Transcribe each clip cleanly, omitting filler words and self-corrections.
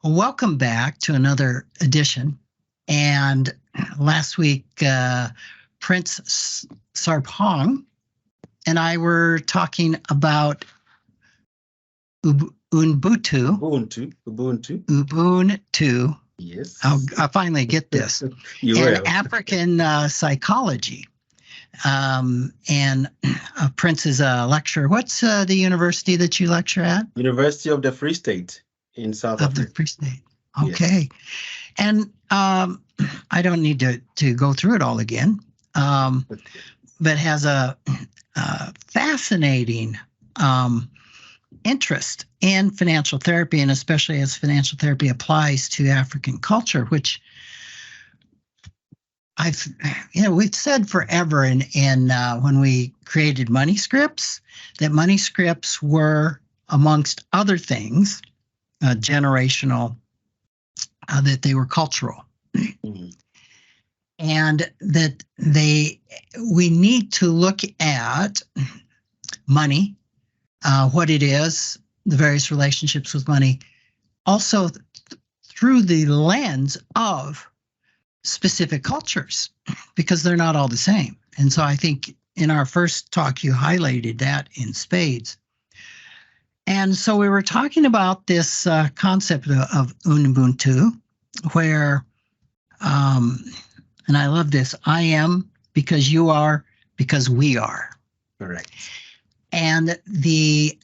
Well, welcome back to another edition. And last week, Prince Sarpong and I were talking about Ubuntu. Ubuntu. Yes. I'll finally get this. You and will. African psychology. And Prince is a lecturer. What's the university that you lecture at? University of the Free State in South Africa. Of the Free State. Okay. Yes. And I don't need to go through it all again, but has a fascinating interest in financial therapy, and especially as financial therapy applies to African culture, which we've said forever in when we created money scripts, that money scripts were, amongst other things, generational, that they were cultural. Mm-hmm. And that we need to look at money, what it is, the various relationships with money, also through the lens of specific cultures, because they're not all the same. And so I think in our first talk, you highlighted that in spades. And so we were talking about this concept of Ubuntu, where, and I love this, I am because you are because we are. Correct. And the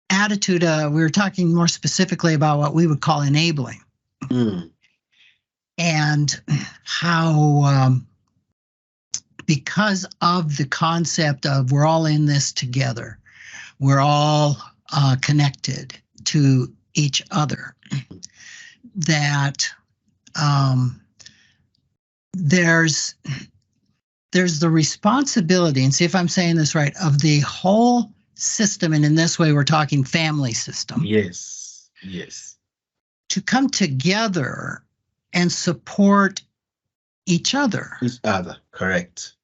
attitude, we were talking more specifically about what we would call enabling. And how, because of the concept of we're all in this together, we're all connected to each other, that there's the responsibility, and see if I'm saying this right, of the whole system, and in this way we're talking family system. Yes, yes. To come together and support each other. Each other, correct.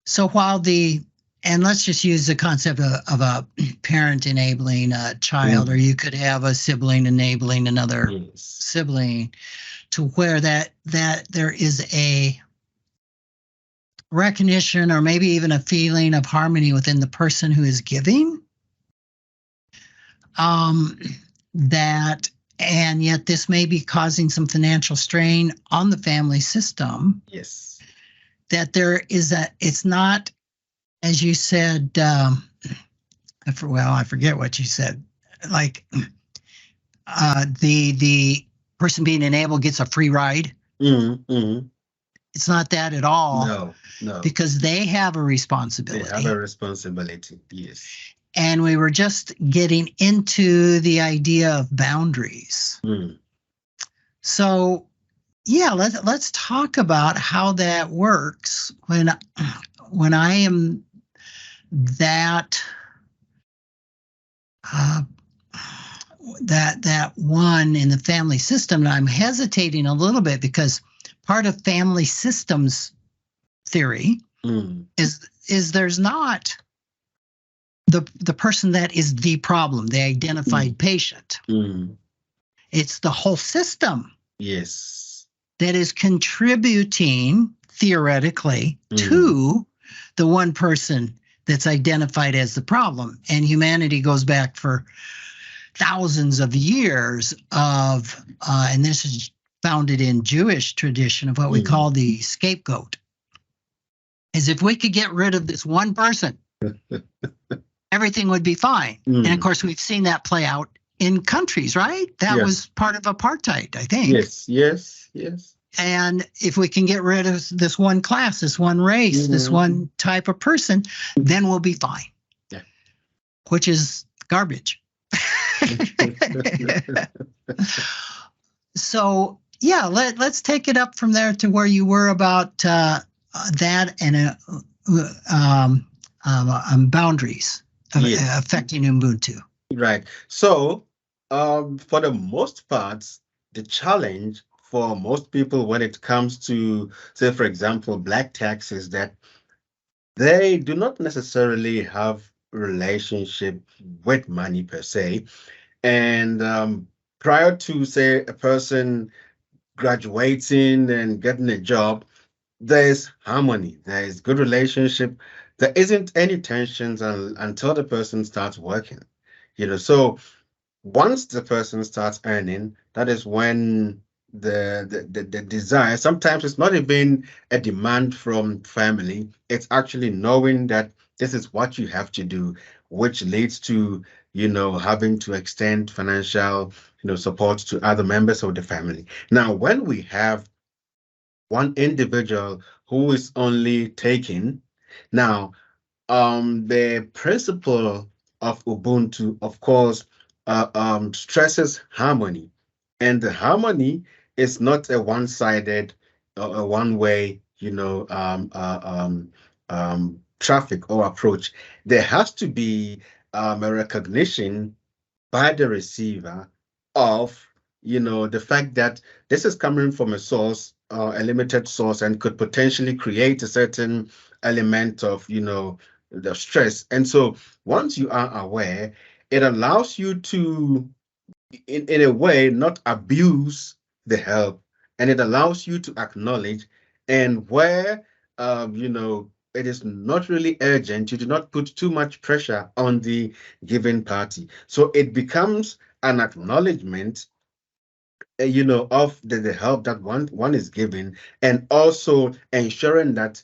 So while and let's just use the concept of a parent enabling a child, or you could have a sibling enabling another sibling, to where that there is a recognition, or maybe even a feeling of harmony within the person who is giving. And yet this may be causing some financial strain on the family system. Yes. That there is it's not, as you said, I forget what you said, like the person being enabled gets a free ride. Mm-hmm. It's not that at all. No. Because they have a responsibility. They have a responsibility, yes. And we were just getting into the idea of boundaries. So, yeah, let's talk about how that works when I am that one in the family system. And I'm hesitating a little bit because part of family systems theory is there's not the person that is the problem, the identified patient. It's the whole system. Yes. That is contributing theoretically to the one person that's identified as the problem. And humanity goes back for thousands of years of, and this is founded in Jewish tradition, of what we call the scapegoat. Is if we could get rid of this one person, everything would be fine. And of course, we've seen that play out in countries, right? That was part of apartheid, I think. Yes. And if we can get rid of this one class, this one race, this one type of person, then we'll be fine. Yeah. Which is garbage. So, yeah, let's take it up from there to where you were about that and boundaries affecting Ubuntu. Right. So, for the most part, the challenge for most people when it comes to, say, for example, Black tax, is that they do not necessarily have relationship with money per se. And prior to, say, a person graduating and getting a job, there's harmony, there is good relationship, there isn't any tensions until the person starts working. So once the person starts earning, that is when the desire, sometimes it's not even a demand from family, it's actually knowing that this is what you have to do, which leads to having to extend financial support to other members of the family. Now when we have one individual who is only taking, now the principle of Ubuntu, of course, stresses harmony, and the harmony is not a one-sided, a one-way, traffic or approach. There has to be a recognition by the receiver of the fact that this is coming from a source, a limited source, and could potentially create a certain element of the stress. And so once you are aware, it allows you to in a way not abuse the help, and it allows you to acknowledge, and where it is not really urgent, you do not put too much pressure on the given party, so it becomes an acknowledgement of the help that one is giving, and also ensuring that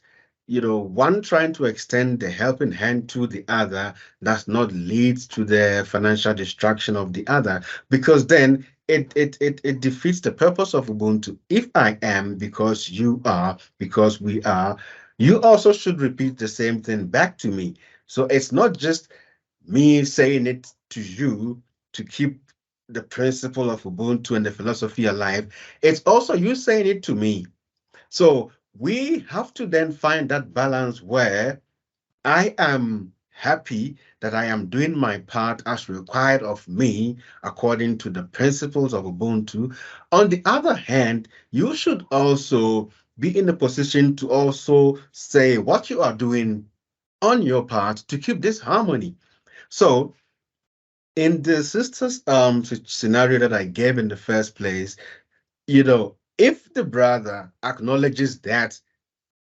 one trying to extend the helping hand to the other does not lead to the financial destruction of the other, because then it defeats the purpose of Ubuntu. If I am, because you are, because we are, you also should repeat the same thing back to me. So it's not just me saying it to you to keep the principle of Ubuntu and the philosophy alive. It's also you saying it to me. So we have to then find that balance where I am happy that I am doing my part as required of me according to the principles of Ubuntu. On the other hand, you should also be in a position to also say what you are doing on your part to keep this harmony. So in the sisters scenario that I gave in the first place, if the brother acknowledges that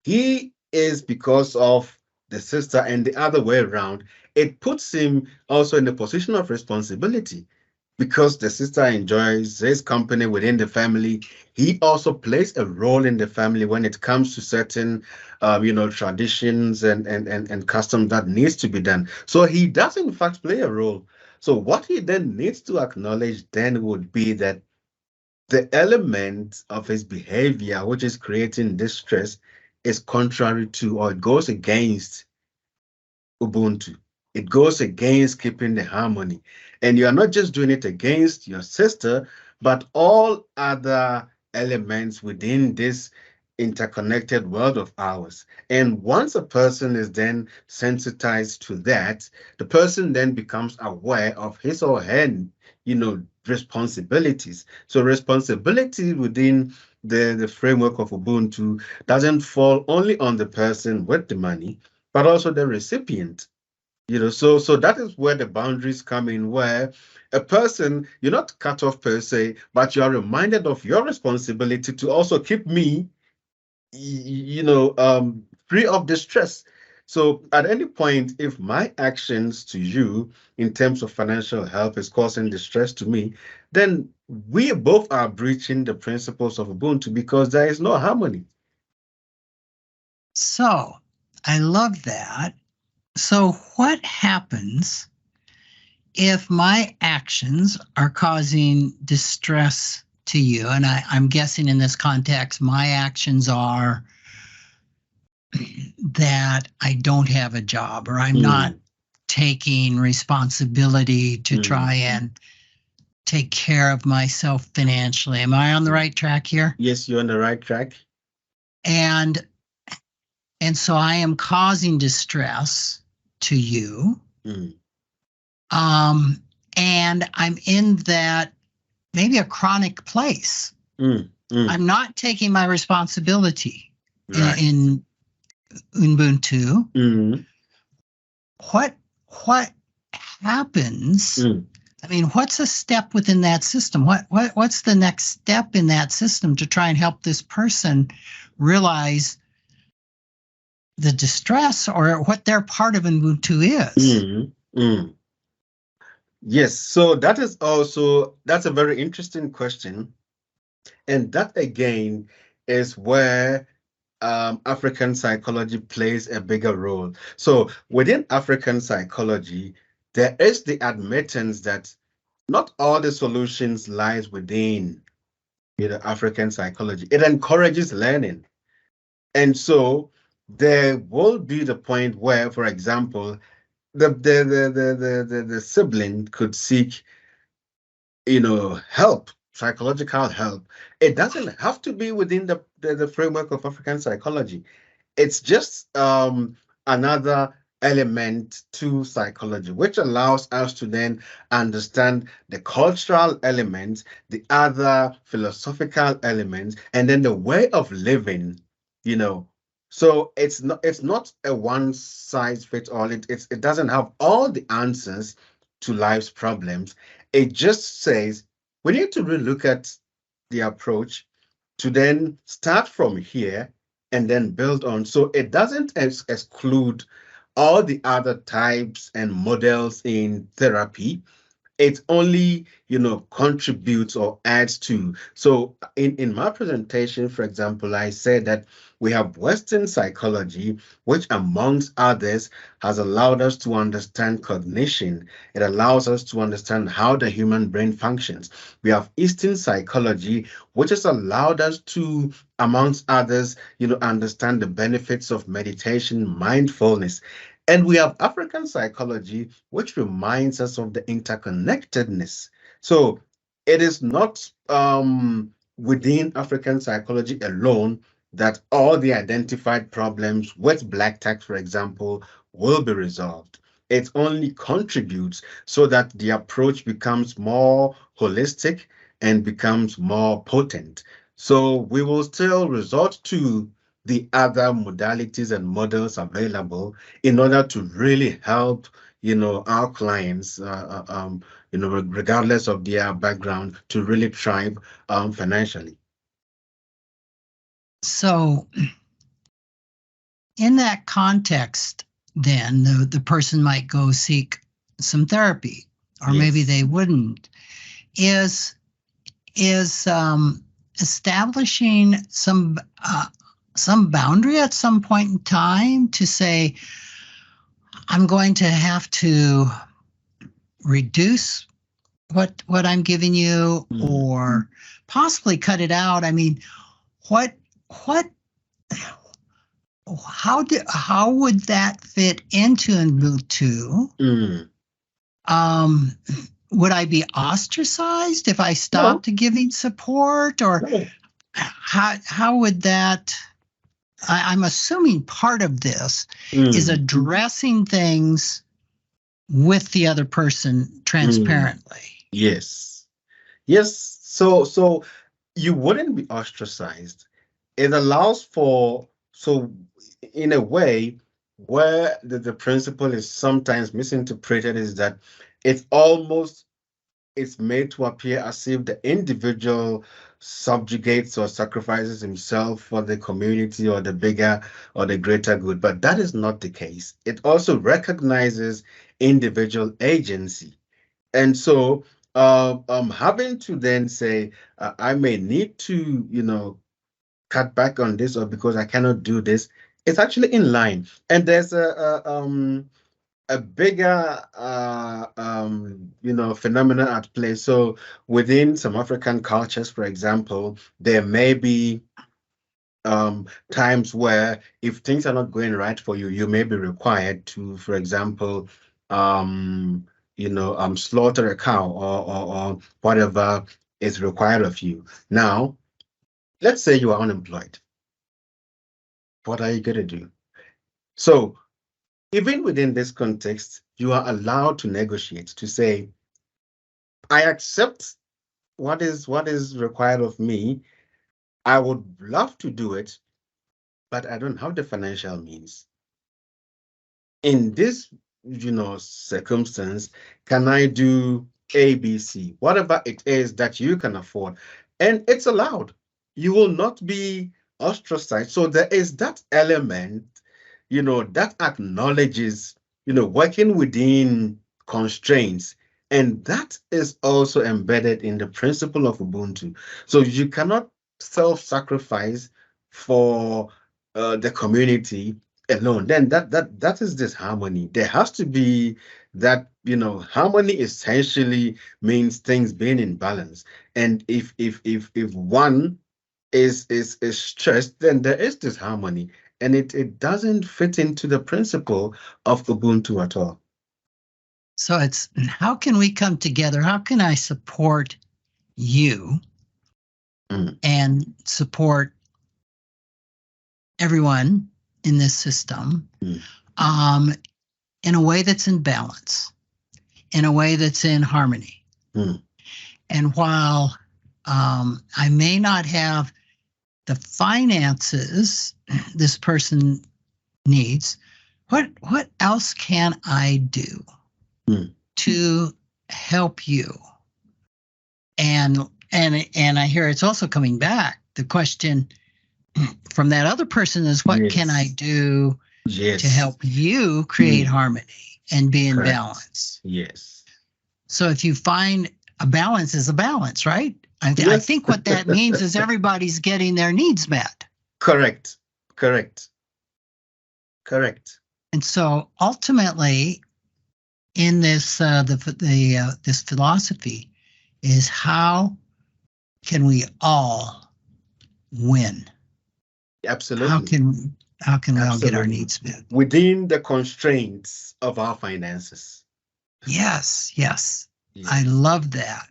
he is because of the sister and the other way around, it puts him also in a position of responsibility, because the sister enjoys his company within the family. He also plays a role in the family when it comes to certain traditions and customs that needs to be done. So he does in fact play a role. So what he then needs to acknowledge then would be that the element of his behavior which is creating this stress is contrary to, or it goes against, Ubuntu. It goes against keeping the harmony. And you are not just doing it against your sister, but all other elements within this interconnected world of ours. And once a person is then sensitized to that, the person then becomes aware of his or her, responsibilities. So responsibility within the framework of Ubuntu doesn't fall only on the person with the money, but also the recipient. So that is where the boundaries come in, where a person, you're not cut off per se, but you are reminded of your responsibility to also keep me, free of the stress. So at any point, if my actions to you in terms of financial help is causing distress to me, then we both are breaching the principles of Ubuntu, because there is no harmony. So I love that. So what happens if my actions are causing distress to you? And I'm guessing in this context, my actions are that I don't have a job, or I'm not taking responsibility to try and take care of myself financially. Am I on the right track here? Yes, you're on the right track. And so I am causing distress to you. And I'm in that maybe a chronic place. I'm not taking my responsibility in Ubuntu. What happens? I mean, what's a step within that system? What's the next step in that system to try and help this person realize the distress or what their part of Ubuntu is? Yes, so that's a very interesting question. And that again is where African psychology plays a bigger role. So within African psychology, there is the admittance that not all the solutions lies within African psychology. It encourages learning. And so there will be the point where, for example, the sibling could seek, help, psychological help. It doesn't have to be within the framework of African psychology. It's just another element to psychology, which allows us to then understand the cultural elements, the other philosophical elements, and then the way of living, you know. So it's not a one size fits all. It doesn't have all the answers to life's problems. It just says we need to really look at the approach to then start from here and then build on. So it doesn't exclude all the other types and models in therapy. It only, contributes or adds to. So in my presentation, for example, I said that we have Western psychology, which amongst others has allowed us to understand cognition. It allows us to understand how the human brain functions. We have Eastern psychology, which has allowed us to, amongst others, understand the benefits of meditation, mindfulness. And we have African psychology, which reminds us of the interconnectedness. So it is not within African psychology alone that all the identified problems with black tax, for example, will be resolved. It only contributes so that the approach becomes more holistic and becomes more potent. So we will still resort to the other modalities and models available in order to really help our clients regardless of their background to really thrive financially. So, in that context, then the person might go seek some therapy, or maybe Yes. they wouldn't. Is establishing some boundary at some point in time to say, I'm going to have to reduce what I'm giving you, or possibly cut it out. I mean, what how would that fit into Ubuntu? Would I be ostracized if I stopped giving support, or how would that? I'm assuming part of this is addressing things with the other person transparently. Yes. Yes. So you wouldn't be ostracized. It allows for, so in a way, where the principle is sometimes misinterpreted is that it's made to appear as if the individual subjugates or sacrifices himself for the community or the bigger or the greater good. But that is not the case. It also recognizes individual agency. And so having to then say, I may need to, cut back on this, or because I cannot do this, it's actually in line. And there's a bigger phenomenon at play. So within some African cultures, for example, there may be times where if things are not going right for you, you may be required to, for example, slaughter a cow, or whatever is required of you. Now, let's say you are unemployed. What are you going to do? So even within this context, you are allowed to negotiate, to say, I accept what is required of me. I would love to do it, but I don't have the financial means. In this, circumstance, can I do ABC, whatever it is that you can afford. And it's allowed. You will not be ostracized. So there is that element, that acknowledges, working within constraints. And that is also embedded in the principle of Ubuntu. So you cannot self-sacrifice for the community alone. Then that is this harmony. There has to be that, harmony essentially means things being in balance. And if one is stressed, then there is disharmony, and it doesn't fit into the principle of Ubuntu at all. So it's how can we come together? How can I support you and support everyone in this system in a way that's in balance, in a way that's in harmony? And while I may not have the finances this person needs, what else can I do to help you? And I hear it's also coming back. The question from that other person is, what can I do to help you create harmony and be in balance? Yes. So if you find a balance is a balance, right? I think what that means is everybody's getting their needs met. Correct. And so ultimately, in this this philosophy, is how can we all win? Absolutely. How can we all get our needs met within the constraints of our finances? Yes. I love that.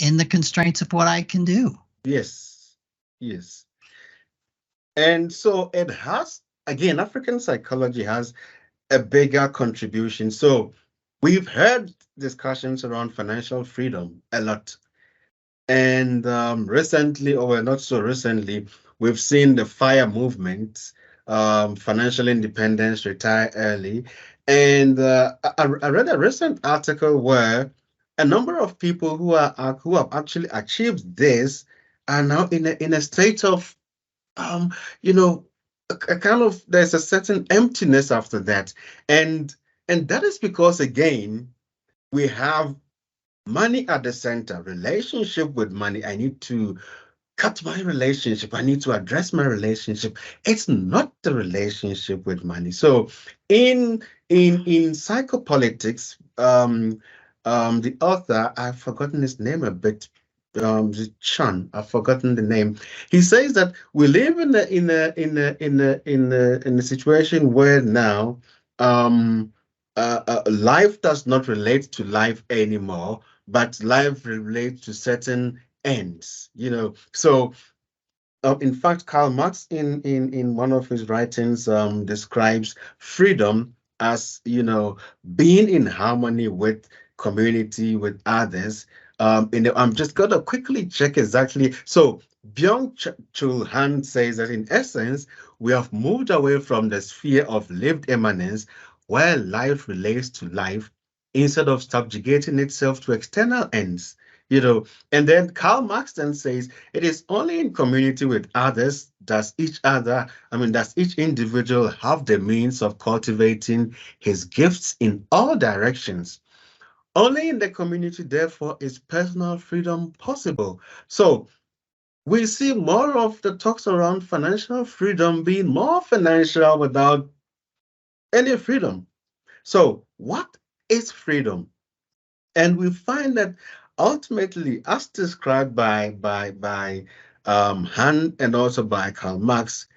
In the constraints of what I can do. Yes. And so it has, again, African psychology has a bigger contribution. So we've heard discussions around financial freedom a lot. And recently, or not so recently, we've seen the FIRE movement, financial independence, retire early. And I read a recent article where a number of people who have actually achieved this are now in a state of you know a kind of, there's a certain emptiness after that, and that is because, again, we have money at the center, relationship with money. I need to cut my relationship. I need to address my relationship. It's not the relationship with money. So in psychopolitics, the author, I've forgotten his name a bit, Chan, I've forgotten the name. He says that we live in a situation where now life does not relate to life anymore, but life relates to certain ends. So in fact, Karl Marx in one of his writings describes freedom as, being in harmony with community, with others. I'm just gonna quickly check exactly. So Byung-Chul Han says that in essence, we have moved away from the sphere of lived immanence, where life relates to life, instead of subjugating itself to external ends. And then Karl Marx then says it is only in community with others does each individual have the means of cultivating his gifts in all directions. Only in the community, therefore, is personal freedom possible. So we see more of the talks around financial freedom being more financial without any freedom. So what is freedom? And we find that ultimately, as described by Han and also by Karl Marx,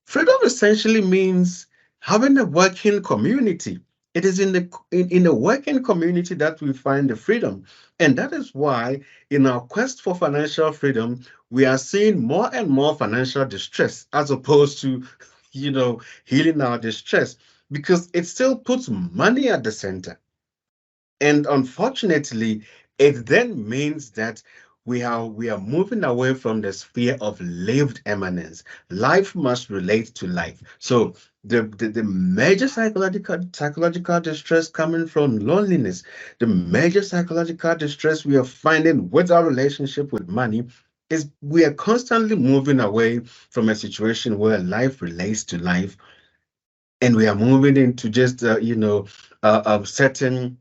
freedom essentially means having a working community. It is in the working community that we find the freedom. And that is why in our quest for financial freedom, we are seeing more and more financial distress as opposed to, healing our distress, because it still puts money at the center. And unfortunately, it then means that we are moving away from the sphere of lived eminence. Life must relate to life. So the major psychological distress coming from loneliness, the major psychological distress we are finding with our relationship with money is we are constantly moving away from a situation where life relates to life, and we are moving into just certain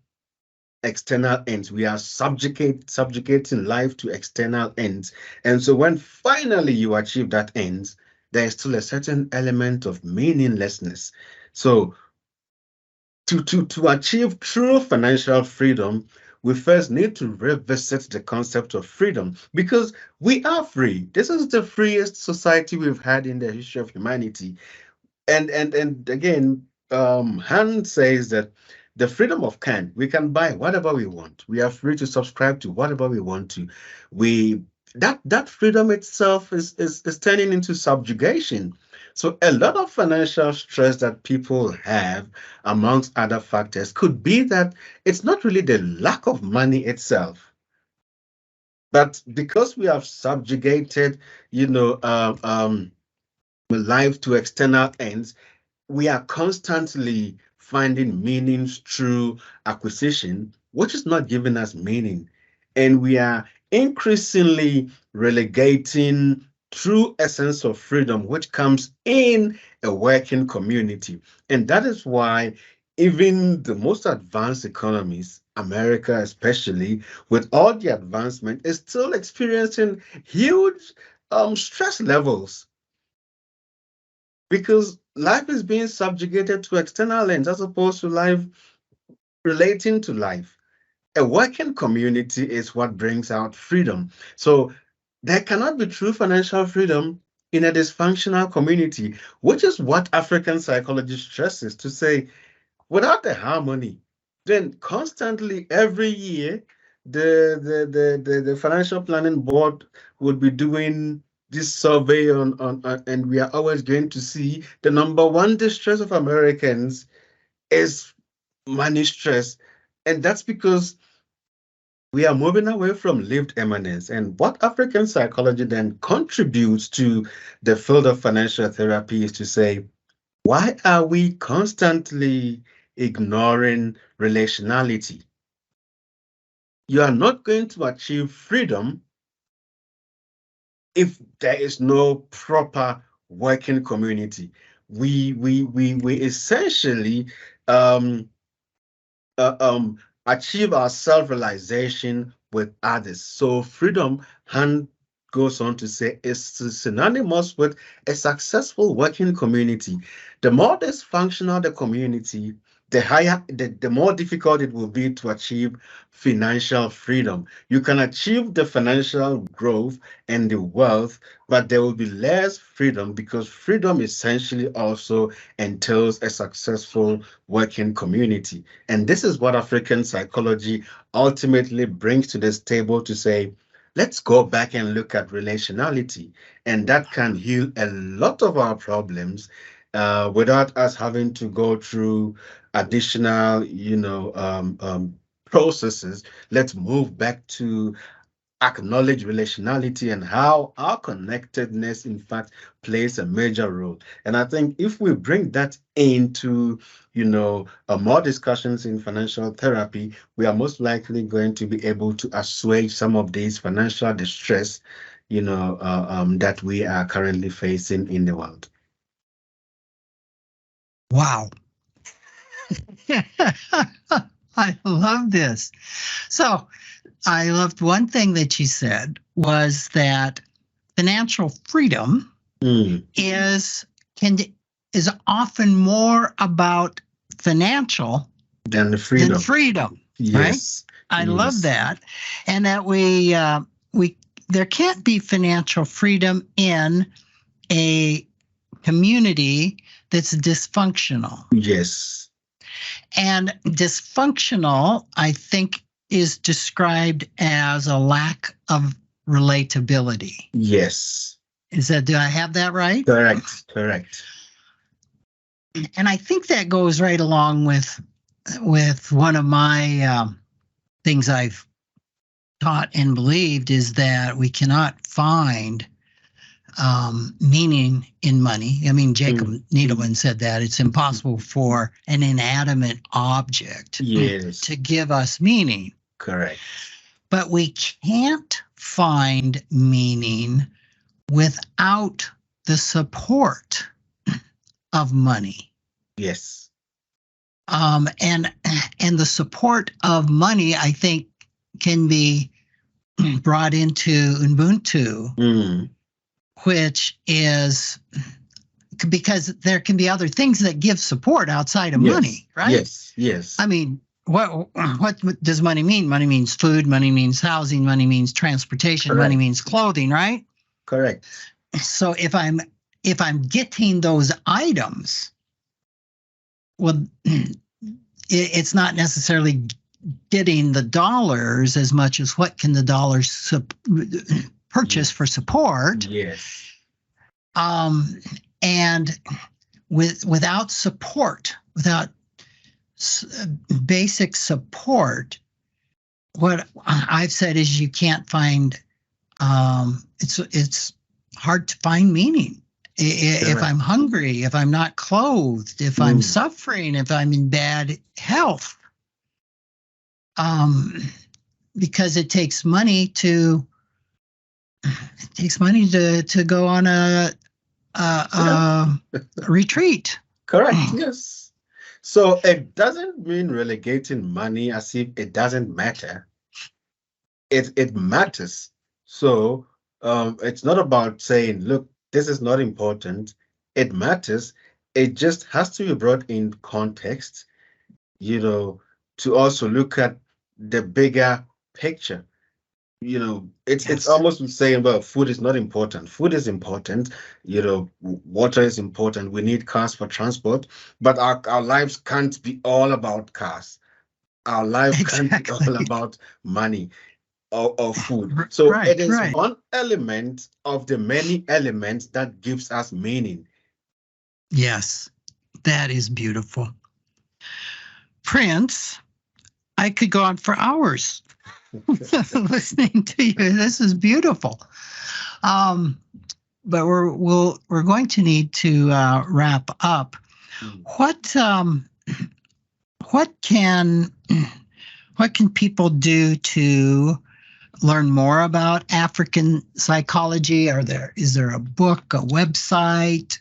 external ends. We are subjugating life to external ends. And so when finally you achieve that end, there is still a certain element of meaninglessness. So to achieve true financial freedom, we first need to revisit the concept of freedom, because we are free. This is the freest society we've had in the history of humanity. And again, Han says that the freedom of we can buy whatever we want. We are free to subscribe to whatever we want to. We that freedom itself is turning into subjugation. So a lot of financial stress that people have, amongst other factors, could be that it's not really the lack of money itself, but because we have subjugated, life to external ends, we are constantly finding meanings through acquisition, which is not giving us meaning. And we are increasingly relegating true essence of freedom, which comes in a working community. And that is why even the most advanced economies, America especially, with all the advancement, is still experiencing huge stress levels, because life is being subjugated to external ends as opposed to life relating to life. A working community is what brings out freedom. So there cannot be true financial freedom in a dysfunctional community, which is what African psychology stresses, to say without the harmony, then constantly every year the financial planning board would be doing this survey on, and we are always going to see the number one distress of Americans is money stress. And that's because we are moving away from lived eminence. And what African psychology then contributes to the field of financial therapy is to say, why are we constantly ignoring relationality? You are not going to achieve freedom if there is no proper working community. We essentially um, uh, um, achieve our self-realization with others. So freedom, Han goes on to say, is synonymous with a successful working community. The more dysfunctional the community, the more difficult it will be to achieve financial freedom. You can achieve the financial growth and the wealth, but there will be less freedom, because freedom essentially also entails a successful working community. And this is what African psychology ultimately brings to this table, to say, let's go back and look at relationality. And that can heal a lot of our problems without us having to go through additional, processes. Let's move back to acknowledge relationality and how our connectedness, in fact, plays a major role. And I think if we bring that into, more discussions in financial therapy, we are most likely going to be able to assuage some of these financial distress, that we are currently facing in the world. Wow. I love this. So I loved one thing that you said was that financial freedom Mm, is can is often more about financial then the than freedom. freedom, right? Yes. I love Yes. that, and that we there can't be financial freedom in a community that's dysfunctional. Yes. And dysfunctional, I think, is described as a lack of relatability. Yes. Do I have that right? Correct. Correct. And I think that goes right along with one of my things I've taught and believed is that we cannot find meaning in money. I mean, Jacob Needleman said that it's impossible for an inanimate object Yes. to give us meaning. Correct. But we can't find meaning without the support of money. Yes. And the support of money, I think, can be brought into Ubuntu, which is because there can be other things that give support outside of money, right? Yes, yes. I mean, what does money mean? Money means food, money means housing, money means transportation, money means clothing, right? Correct. So if I'm getting those items, well, it's not necessarily getting the dollars as much as what can the dollars purchase for support. Yes. And without support, without basic support, what I've said is you can't find. It's hard to find meaning. If I'm hungry, if I'm not clothed, if I'm suffering, if I'm in bad health, because it takes money to go on a retreat. Correct. Yes. So it doesn't mean relegating money as if it doesn't matter. It matters. So it's not about saying, look, this is not important. It matters. It just has to be brought in context, to also look at the bigger picture. It's almost saying, well, food is not important. Food is important. Water is important. We need cars for transport, but our lives can't be all about cars. Our life can't be all about money or food. So it is one element of the many elements that gives us meaning. Yes, that is beautiful. Prince, I could go on for hours listening to you. This is beautiful. But we're going to need to wrap up. What can people do to learn more about African psychology? Is there a book, a website,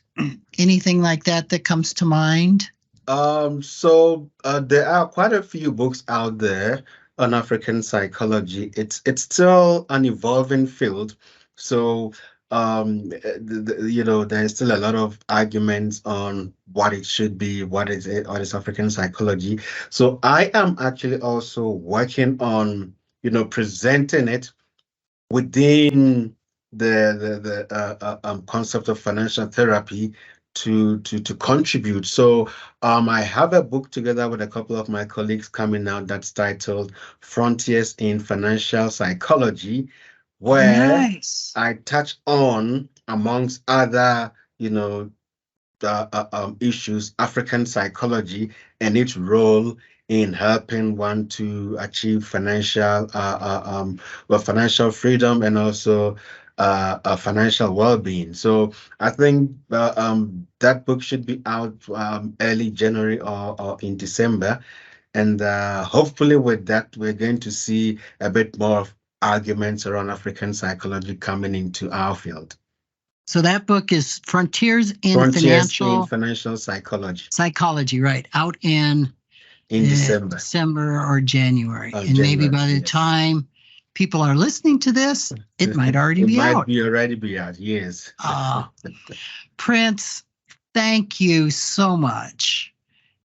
anything like that comes to mind? So there are quite a few books out there on African psychology. It's still an evolving field. So there's still a lot of arguments on what it should be, what is African psychology. So I am actually also working on presenting it within the concept of financial therapy to contribute. So I have a book together with a couple of my colleagues coming out that's titled Frontiers in Financial Psychology, where I touch on, amongst other issues, African psychology and its role in helping one to achieve financial freedom and also financial well-being. So I think that book should be out early January or in December, and hopefully with that we're going to see a bit more of arguments around African psychology coming into our field. So that book is Frontiers in Financial Psychology. Psychology, right? Out in December or January. Maybe by the time people are listening to this, it might already be out. It might already be out, yes. Prince, thank you so much.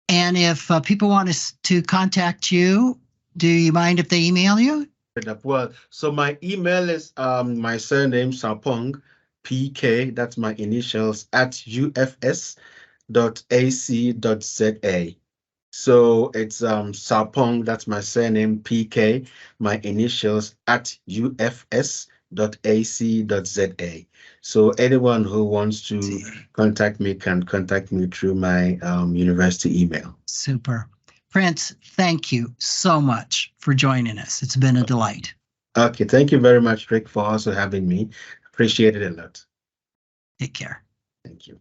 And if people want us to contact you, do you mind if they email you? Well, so my email is my surname, Sarpong, PK, that's my initials, at ufs.ac.za. So it's Sarpong, that's my surname, PK, my initials, at ufs.ac.za. So anyone who wants to contact me can contact me through my university email. Super. Prince, thank you so much for joining us. It's been a delight. Okay, thank you very much, Rick, for also having me. Appreciate it a lot. Take care. Thank you.